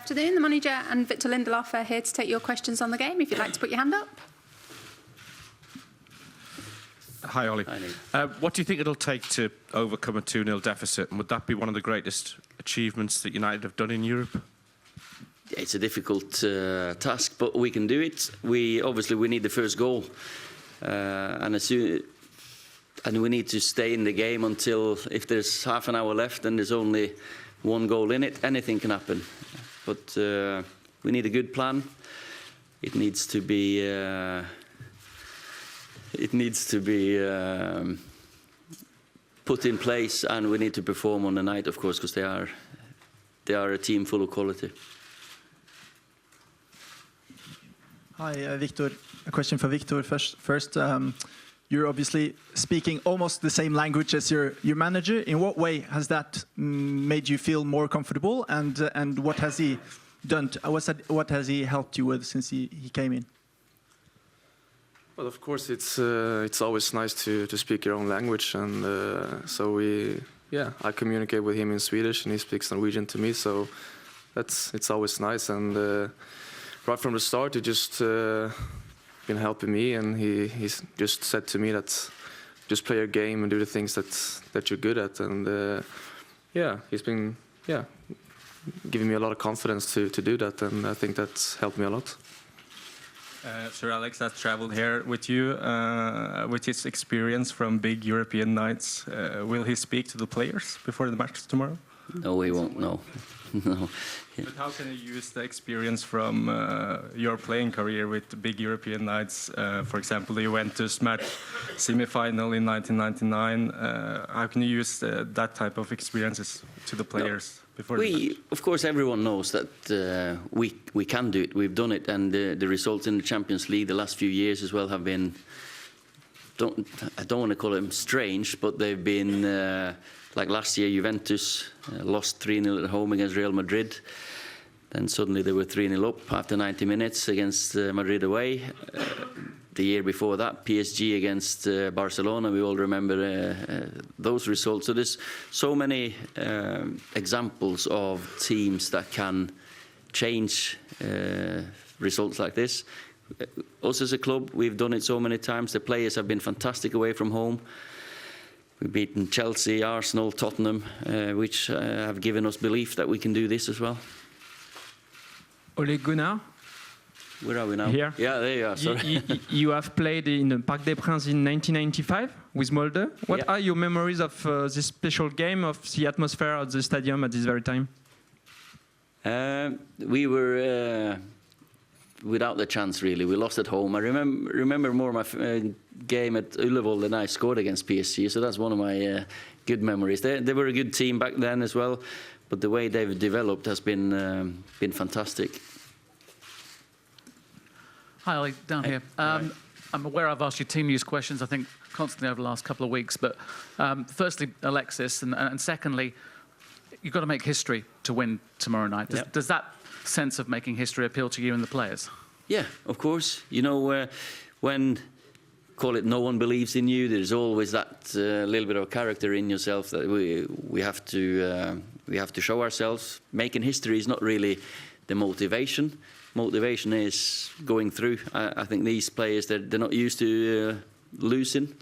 afternoon. The manager and Victor Lindelof are here to take your questions on the game. If you'd like to put your hand up. Hi, Ole. What do you think it'll take to overcome a 2-0 deficit? And would that be one of the greatest achievements that United have done in Europe? It's a difficult task, but we can do it. We need the first goal, and we need to stay in the game until, if there's half an hour left and there's only one goal in it, anything can happen. But we need a good plan. It needs to be put in place, and we need to perform on the night, of course, because they are a team full of quality. Hi, Victor. A question for Victor first. You're obviously speaking almost the same language as your manager. In what way has that made you feel more comfortable, and what has he done? What has he helped you with since he came in? Well, of course, it's always nice to speak your own language, and so I communicate with him in Swedish, and he speaks Norwegian to me. So it's always nice, and right from the start, he just been helping me, and he's just said to me that just play your game and do the things that you're good at, and he's been giving me a lot of confidence to do that, and I think that's helped me a lot. Sir Alex has traveled here with you, with his experience from big European nights. Will he speak to the players before the match tomorrow? No, he won't, no. No. But how can you use the experience from your playing career with the big European nights? For example, the Juventus match semi-final in 1999. How can you use that type of experiences to the players before the match? Of course, everyone knows that we can do it. We've done it, and the results in the Champions League the last few years as well have been, I don't want to call them strange, but they've been like last year, Juventus lost 3-0 at home against Real Madrid. Then suddenly they were 3-0 up after 90 minutes against Madrid away. The year before that, PSG against Barcelona. We all remember those results. So there's so many examples of teams that can change results like this. Us as a club, we've done it so many times. The players have been fantastic away from home. We've beaten Chelsea, Arsenal, Tottenham, which have given us belief that we can do this as well. Ole Gunnar. Where are we now? Here. Yeah, there you are. Sorry. You have played in the Parc des Princes in 1995 with Molde. What are your memories of this special game, of the atmosphere at the stadium at this very time? We were without the chance, really. We lost at home. I remember more my game at Ullevål than I scored against PSG, so that's one of my good memories. They were a good team back then as well, but the way they've developed has been fantastic. Hi, Ole, down here. I'm aware I've asked you team use questions, I think, constantly over the last couple of weeks, but firstly, Alexis, and secondly, you've got to make history to win tomorrow night. Does that sense of making history appeal to you and the players? Yeah, of course. You know, when, call it, no one believes in you, there's always that little bit of character in yourself that we have to show ourselves. Making history is not really the motivation. Motivation is going through. I think these players, they're not used to losing.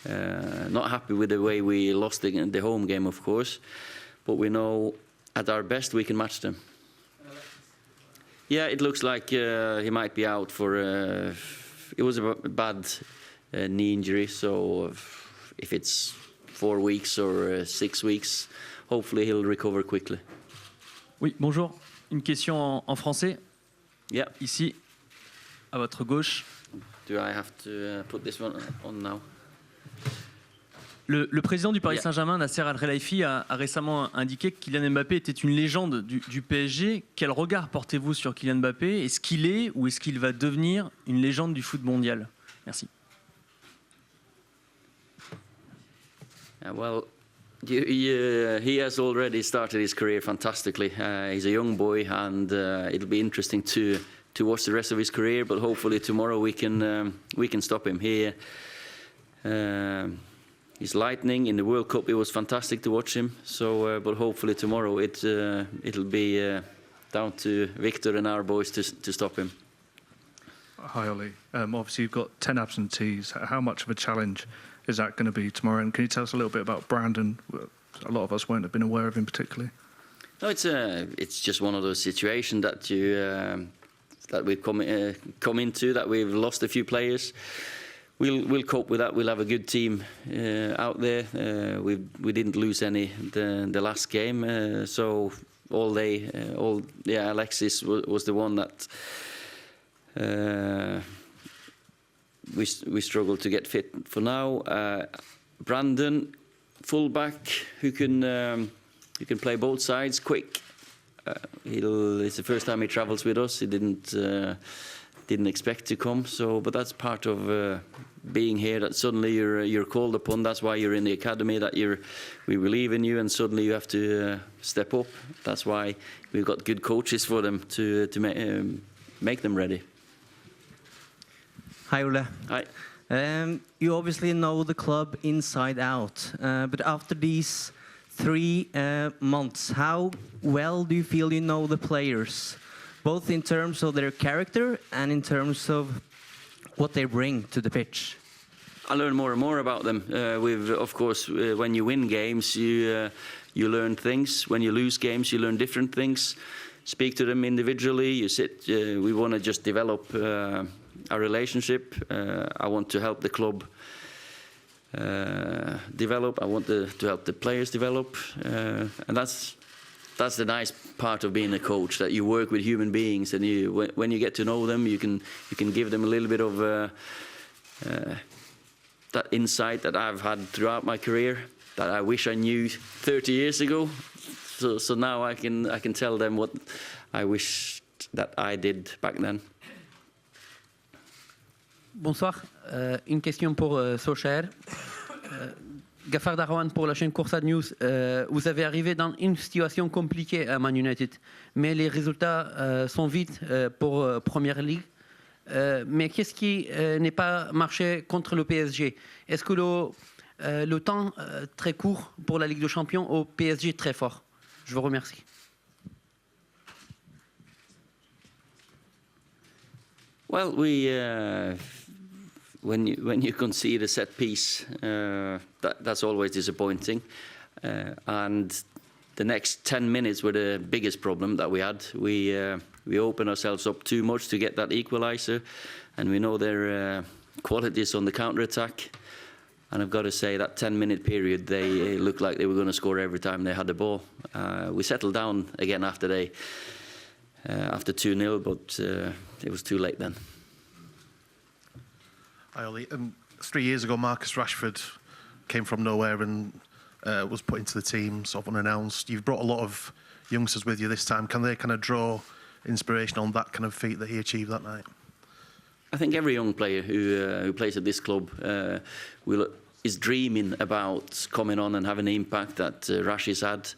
Not happy with the way we lost the home game, of course, but we know at our best we can match them. Yeah, it looks like he might be out for. It was a bad knee injury, so if it's 4 weeks or 6 weeks, hopefully he'll recover quickly. Oui, bonjour. Une question en français. Yeah. Ici, à votre gauche. Do I have to put this one on now? Le président du Paris St Germain, Nasser Al-Khelaifi, a récemment indiqué que Kylian Mbappé était une légende du PSG. Quel regard portez-vous sur Kylian Mbappé? Est-ce qu'il est ou est-ce qu'il va devenir une légende du foot mondial? Merci. Well, he has already started his career fantastically. He's a young boy, and it'll be interesting to watch the rest of his career. But hopefully tomorrow we can stop him here. He's lightning. In the World Cup, it was fantastic to watch him. So, but hopefully tomorrow it'll be down to Victor and our boys to stop him. Hi, Ole. Obviously, you've got 10 absentees. How much of a challenge is that going to be tomorrow? And can you tell us a little bit about Brandon? A lot of us won't have been aware of him particularly. No, it's just one of those situations that you that we've come into, that we've lost a few players. We'll cope with that. We'll have a good team out there. We didn't lose any the last game, so Alexis was the one that we struggled to get fit for now. Brandon, fullback, who can play both sides, quick. It's the first time he travels with us. He didn't expect to come. But that's part of being here. That suddenly you're called upon. That's why you're in the academy. We believe in you, and suddenly you have to step up. That's why we've got good coaches for them to make them ready. Hi, Ole. Hi. You obviously know the club inside out, but after these 3 months, how well do you feel you know the players, both in terms of their character and in terms of what they bring to the pitch? I learn more and more about them. Of course, when you win games, you learn things. When you lose games, you learn different things. Speak to them individually. You sit. We want to just develop our relationship. I want to help the club develop. I want to help the players develop, and that's the nice part of being a coach. That you work with human beings, and when you get to know them, you can give them a little bit of that insight that I've had throughout my career that I wish I knew 30 years ago. So now I can tell them what I wish that I did back then. Bonsoir. Une question pour Solskjaer. Gafar Darwan pour la chaîne Coursade News. Vous avez arrivé dans une situation compliquée à Man United, mais les résultats sont vite pour Première Ligue. Mais qu'est-ce qui n'est pas marché contre le PSG? Est-ce que le temps très court pour la Ligue des Champions au PSG très fort? Je vous remercie. Well, when you concede a set piece, that's always disappointing. And the next 10 minutes were the biggest problem that we had. We opened ourselves up too much to get that equaliser, and we know their qualities on the counter-attack. And I've got to say that 10-minute period, they looked like they were going to score every time they had the ball. We settled down again after 2-0, but it was too late then. Hi, Ole. 3 years ago, Marcus Rashford came from nowhere and was put into the team sort of unannounced. You've brought a lot of youngsters with you this time. Can they kind of draw inspiration on that kind of feat that he achieved that night? I think every young player who plays at this club is dreaming about coming on and having the impact that Rash has had.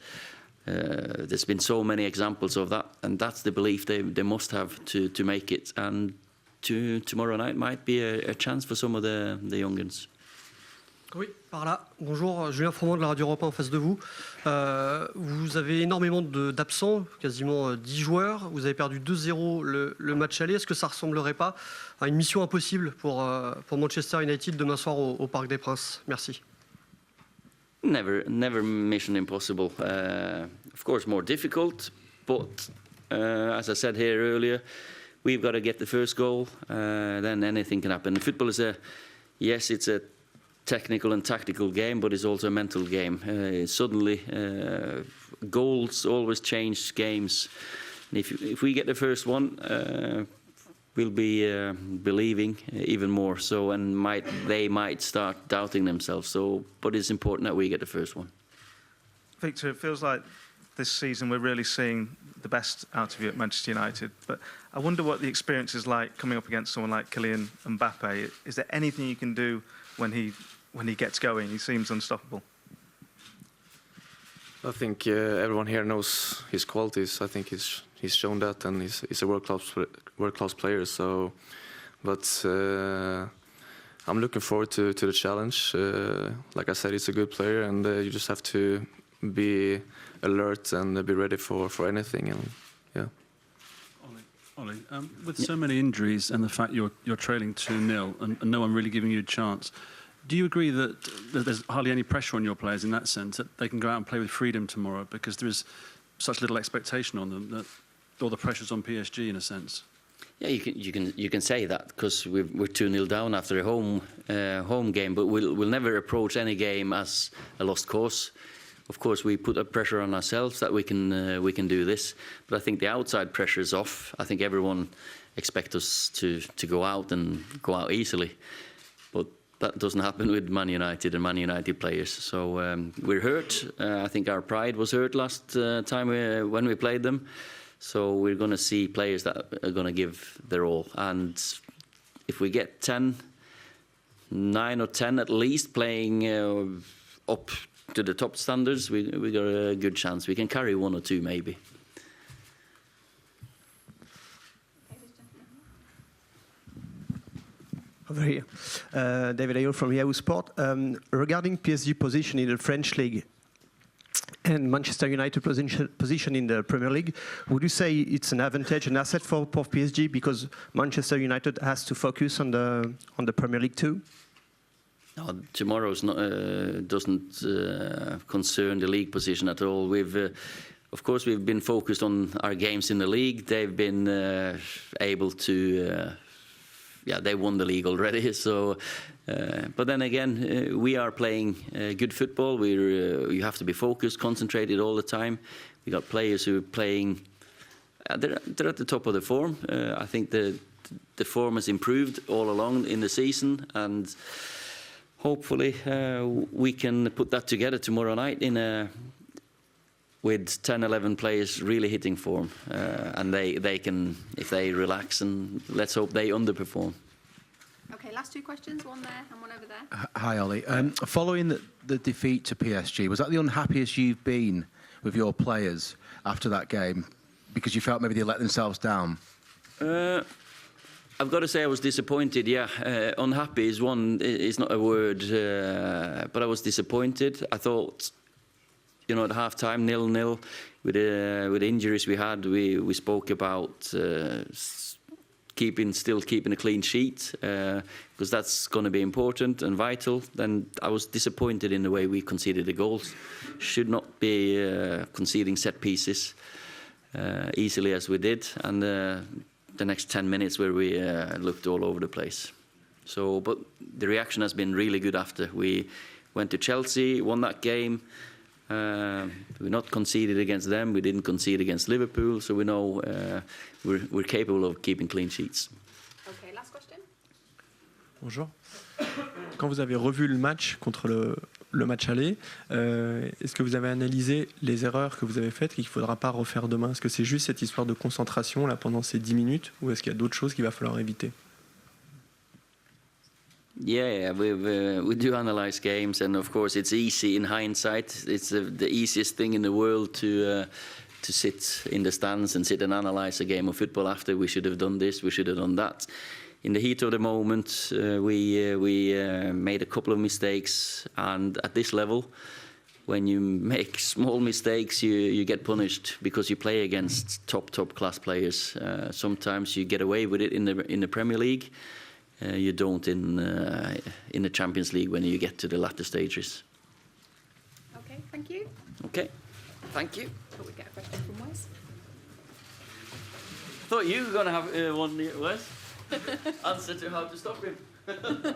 There's been so many examples of that, and that's the belief they must have to make it. And tomorrow night might be a chance for some of the young ones. Oui, par là. Bonjour, Julien Froment de la Radio Europe 1 en face de vous. Vous avez énormément d'absents, quasiment 10 joueurs. Vous avez perdu 2-0 le match aller. Est-ce que ça ne ressemblerait pas à une mission impossible pour Manchester United demain soir au Parc des Princes? Merci. Never mission impossible. Of course, more difficult, but as I said here earlier, we've got to get the first goal, then anything can happen. Football is it's a technical and tactical game, but it's also a mental game. Suddenly, goals always change games. And if we get the first one, we'll be believing even more. So, and they might start doubting themselves. So, but it's important that we get the first one. Victor, it feels like this season we're really seeing the best out of you at Manchester United. But I wonder what the experience is like coming up against someone like Kylian Mbappe. Is there anything you can do when he gets going? He seems unstoppable. I think everyone here knows his qualities. I think he's shown that, and he's a world-class player. So, but I'm looking forward to the challenge. Like I said, he's a good player, and you just have to be alert and be ready for anything. And yeah. Ollie, with so many injuries and the fact you're trailing 2-0 and no one really giving you a chance, do you agree that there's hardly any pressure on your players in that sense, that they can go out and play with freedom tomorrow because there is such little expectation on them that all the pressure's on PSG in a sense? Yeah, you can say that because we're 2-0 down after a home game, but we'll never approach any game as a lost cause. Of course, we put up pressure on ourselves that we can do this, but I think the outside pressure is off. I think everyone expects us to go out and go out easily, but that doesn't happen with Man United and Man United players. So we're hurt. I think our pride was hurt last time when we played them. So we're going to see players that are going to give their all. And if we get 9 or 10 at least playing up to the top standards, we got a good chance. We can carry 1 or 2 maybe. Over here. David Ayo from Yahoo Sport. Regarding PSG position in the French League and Manchester United position in the Premier League, would you say it's an advantage, an asset for PSG because Manchester United has to focus on the Premier League too? No, tomorrow's doesn't concern the league position at all. Of course, we've been focused on our games in the league. They've been able to. They won the league already. So, but then again, we are playing good football. You have to be focused, concentrated all the time. We got players who are playing. They're at the top of the form. I think the form has improved all along in the season, and hopefully we can put that together tomorrow night with 10, 11 players really hitting form, and they can, if they relax, and let's hope they underperform. Okay, last 2 questions, one there and one over there. Hi, Ollie. Following the defeat to PSG, was that the unhappiest you've been with your players after that game? Because you felt maybe they let themselves down? I've got to say I was disappointed, yeah. Unhappy is not a word, but I was disappointed. I thought, at half-time, 0-0, with the injuries we had, we spoke about still keeping a clean sheet, because that's going to be important and vital. Then I was disappointed in the way we conceded the goals. Should not be conceding set pieces easily as we did, and the next 10 minutes where we looked all over the place. So, but the reaction has been really good after. We went to Chelsea, won that game. We not conceded against them. We didn't concede against Liverpool, so we know we're capable of keeping clean sheets. Okay, last question. Bonjour. Quand vous avez revu le match contre le match aller, est-ce que vous avez analysé les erreurs que vous avez faites et qu'il ne faudra pas refaire demain? Est-ce que c'est juste cette histoire de concentration là pendant ces 10 minutes ou est-ce qu'il y a d'autres choses qu'il va falloir éviter? Yeah, we do analyze games, and of course it's easy in hindsight. It's the easiest thing in the world to sit in the stands and sit and analyze a game of football after. We should have done this, we should have done that. In the heat of the moment, we made a couple of mistakes, and at this level, when you make small mistakes, you get punished because you play against top class players. Sometimes you get away with it in the Premier League. You don't in the Champions League when you get to the latter stages. Okay, thank you. Okay, thank you. Thought we'd get a question from Wes. Thought you were going to have one, Wes. Answer to how to stop him. Yeah.